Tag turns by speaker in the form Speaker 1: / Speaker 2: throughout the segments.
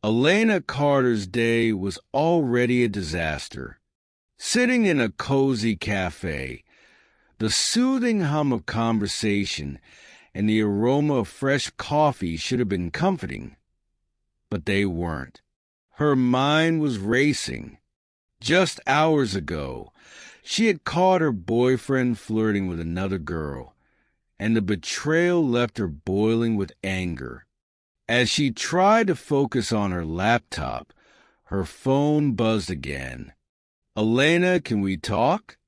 Speaker 1: Elena Carter's day was already a disaster. Sitting in a cozy cafe, the soothing hum of conversation and the aroma of fresh coffee should have been comforting, but they weren't. Her mind was racing. Just hours ago, she had caught her boyfriend flirting with another girl, and the betrayal left her boiling with anger. As she tried to focus on her laptop, her phone buzzed again. "Elena, can we talk?"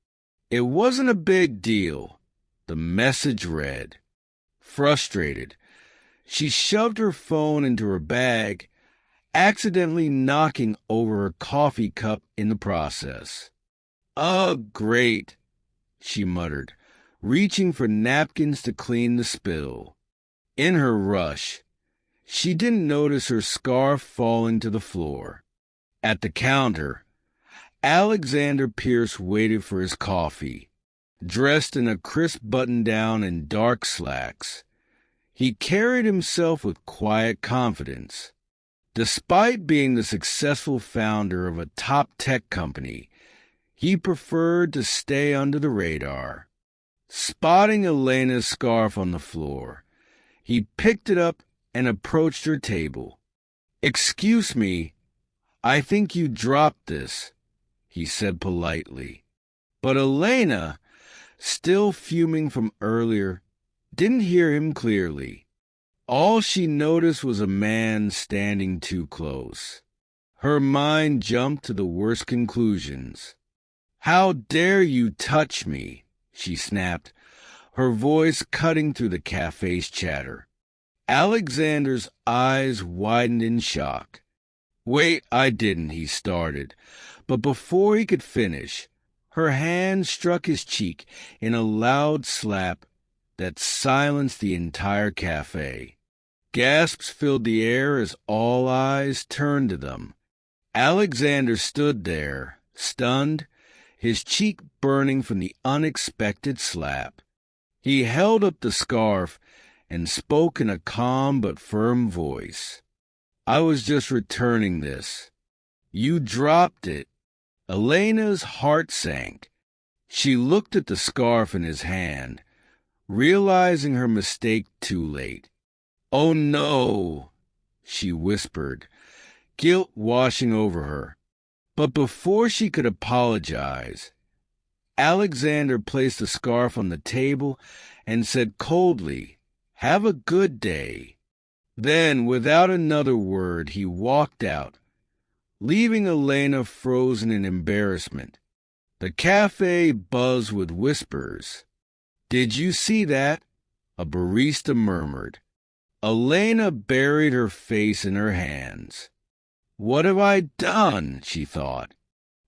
Speaker 1: It wasn't a big deal. The message read. Frustrated, she shoved her phone into her bag, accidentally knocking over her coffee cup in the process. "Ugh, great," she muttered, reaching for napkins to clean the spill. In her rush, she didn't notice her scarf falling to the floor. At the counter, Alexander Pierce waited for his coffee, dressed in a crisp button-down and dark slacks. He carried himself with quiet confidence. Despite being the successful founder of a top tech company, he preferred to stay under the radar. Spotting Elena's scarf on the floor, he picked it up and approached her table. "Excuse me, I think you dropped this," he said politely. But Elena, still fuming from earlier, didn't hear him clearly. All she noticed was a man standing too close. Her mind jumped to the worst conclusions. "How dare you touch me?" she snapped, her voice cutting through the cafe's chatter. Alexander's eyes widened in shock. "Wait, I didn't," he started, but before he could finish, her hand struck his cheek in a loud slap that silenced the entire cafe. Gasps filled the air as all eyes turned to them. Alexander stood there, stunned, his cheek burning from the unexpected slap. He held up the scarf and spoke in a calm but firm voice. "I was just returning this. You dropped it." Elena's heart sank. She looked at the scarf in his hand, realizing her mistake too late. "Oh no," she whispered, guilt washing over her. But before she could apologize, Alexander placed the scarf on the table and said coldly, "Have a good day." Then, without another word, he walked out, leaving Elena frozen in embarrassment. The cafe buzzed with whispers. "Did you see that?" a barista murmured. Elena buried her face in her hands. "What have I done?" she thought.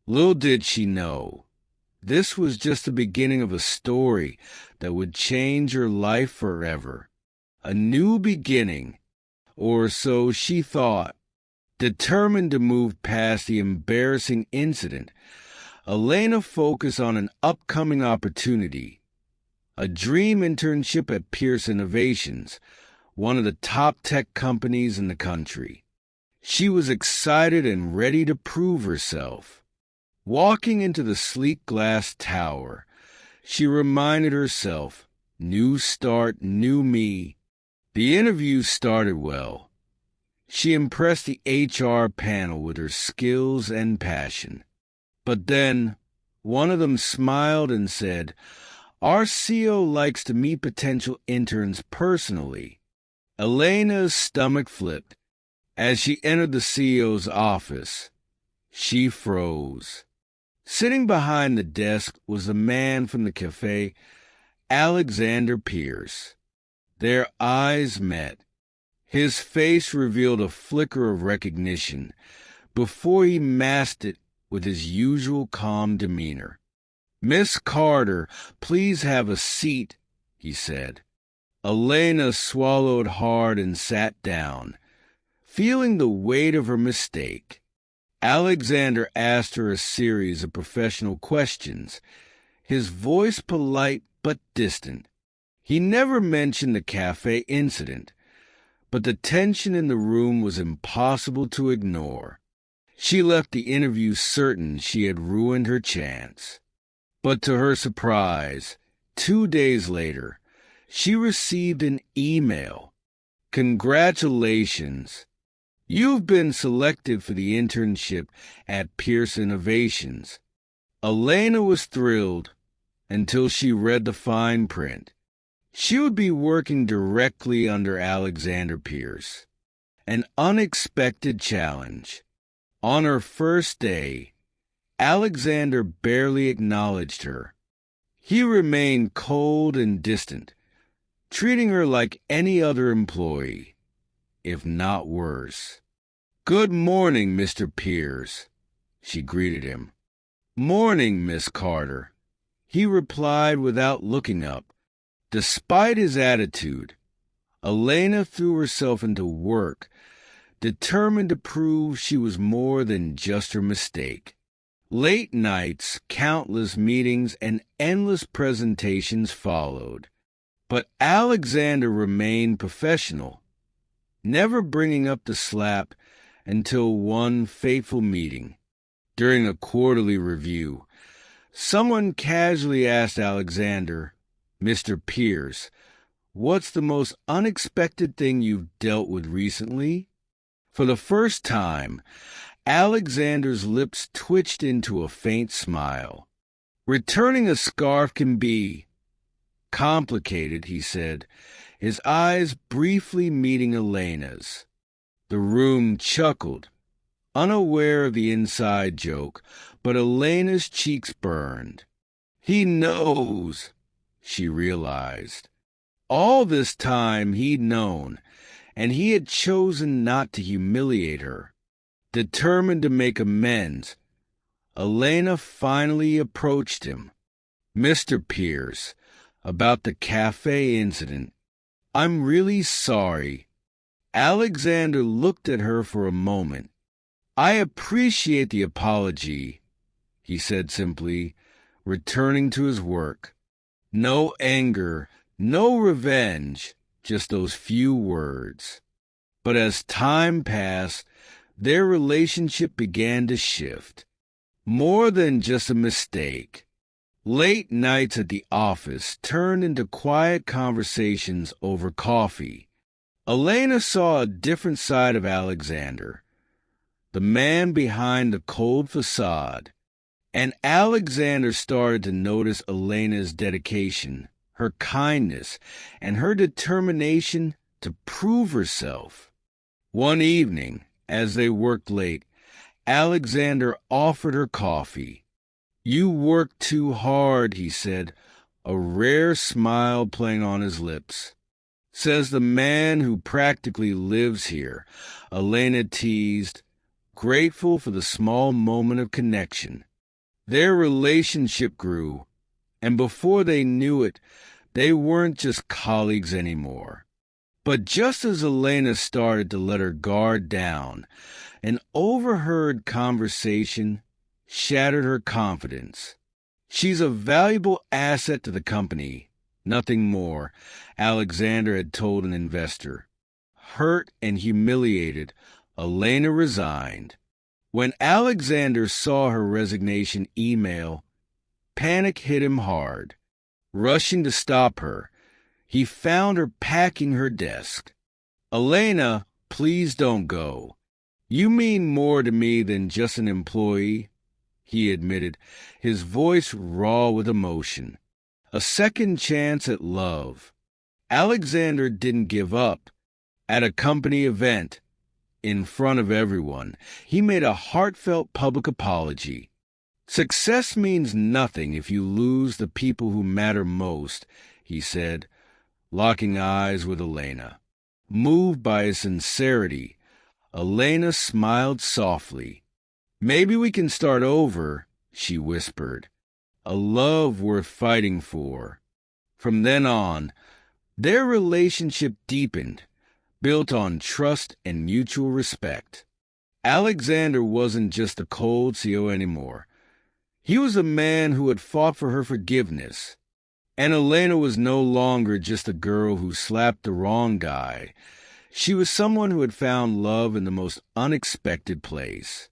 Speaker 1: Little did she know, this was just the beginning of a story that would change her life forever. A new beginning, or so she thought. Determined to move past the embarrassing incident, Elena focused on an upcoming opportunity, a dream internship at Pierce Innovations, one of the top tech companies in the country. She was excited and ready to prove herself. Walking into the sleek glass tower, she reminded herself, new start, new me. The interview started well. She impressed the HR panel with her skills and passion. But then, one of them smiled and said, "Our CEO likes to meet potential interns personally." Elena's stomach flipped. As she entered the CEO's office, she froze. Sitting behind the desk was a man from the cafe, Alexander Pierce. Their eyes met. His face revealed a flicker of recognition before he masked it with his usual calm demeanor. "Miss Carter, please have a seat," he said. Elena swallowed hard and sat down, feeling the weight of her mistake. Alexander asked her a series of professional questions, his voice polite but distant. He never mentioned the cafe incident, but the tension in the room was impossible to ignore. She left the interview certain she had ruined her chance. But to her surprise, 2 days later, she received an email. "Congratulations. You've been selected for the internship at Pierce Innovations." Elena was thrilled until she read the fine print. She would be working directly under Alexander Pierce. An unexpected challenge. On her first day, Alexander barely acknowledged her. He remained cold and distant, treating her like any other employee, if not worse. "Good morning, Mr. Pierce," she greeted him. "Morning, Miss Carter," he replied without looking up. Despite his attitude, Elena threw herself into work, determined to prove she was more than just her mistake. Late nights, countless meetings, and endless presentations followed. But Alexander remained professional, never bringing up the slap until one fateful meeting. During a quarterly review, someone casually asked Alexander, "Mr. Pierce, what's the most unexpected thing you've dealt with recently?" For the first time, Alexander's lips twitched into a faint smile. "Returning a scarf can be complicated," he said, his eyes briefly meeting Elena's. The room chuckled, unaware of the inside joke, but Elena's cheeks burned. "He knows," she realized. All this time he'd known, and he had chosen not to humiliate her. Determined to make amends, Elena finally approached him. "Mr. Pierce, about the cafe incident. I'm really sorry." Alexander looked at her for a moment. "I appreciate the apology," he said simply, returning to his work. No anger, no revenge, just those few words. But as time passed, their relationship began to shift. More than just a mistake. Late nights at the office turned into quiet conversations over coffee. Elena saw a different side of Alexander, the man behind the cold facade. And Alexander started to notice Elena's dedication, her kindness, and her determination to prove herself. One evening, as they worked late, Alexander offered her coffee. "You work too hard," he said, a rare smile playing on his lips. "Says the man who practically lives here," Elena teased, grateful for the small moment of connection. Their relationship grew, and before they knew it, they weren't just colleagues anymore. But just as Elena started to let her guard down, an overheard conversation shattered her confidence. "She's a valuable asset to the company, nothing more," Alexander had told an investor. Hurt and humiliated, Elena resigned. When Alexander saw her resignation email, panic hit him hard. Rushing to stop her, he found her packing her desk. "Elena, please don't go. You mean more to me than just an employee," he admitted, his voice raw with emotion. A second chance at love. Alexander didn't give up. At a company event, in front of everyone, he made a heartfelt public apology. "Success means nothing if you lose the people who matter most," he said, locking eyes with Elena. Moved by his sincerity, Elena smiled softly. "Maybe we can start over," she whispered. "A love worth fighting for." From then on, their relationship deepened, built on trust and mutual respect. Alexander wasn't just a cold CO anymore. He was a man who had fought for her forgiveness. And Elena was no longer just a girl who slapped the wrong guy. She was someone who had found love in the most unexpected place.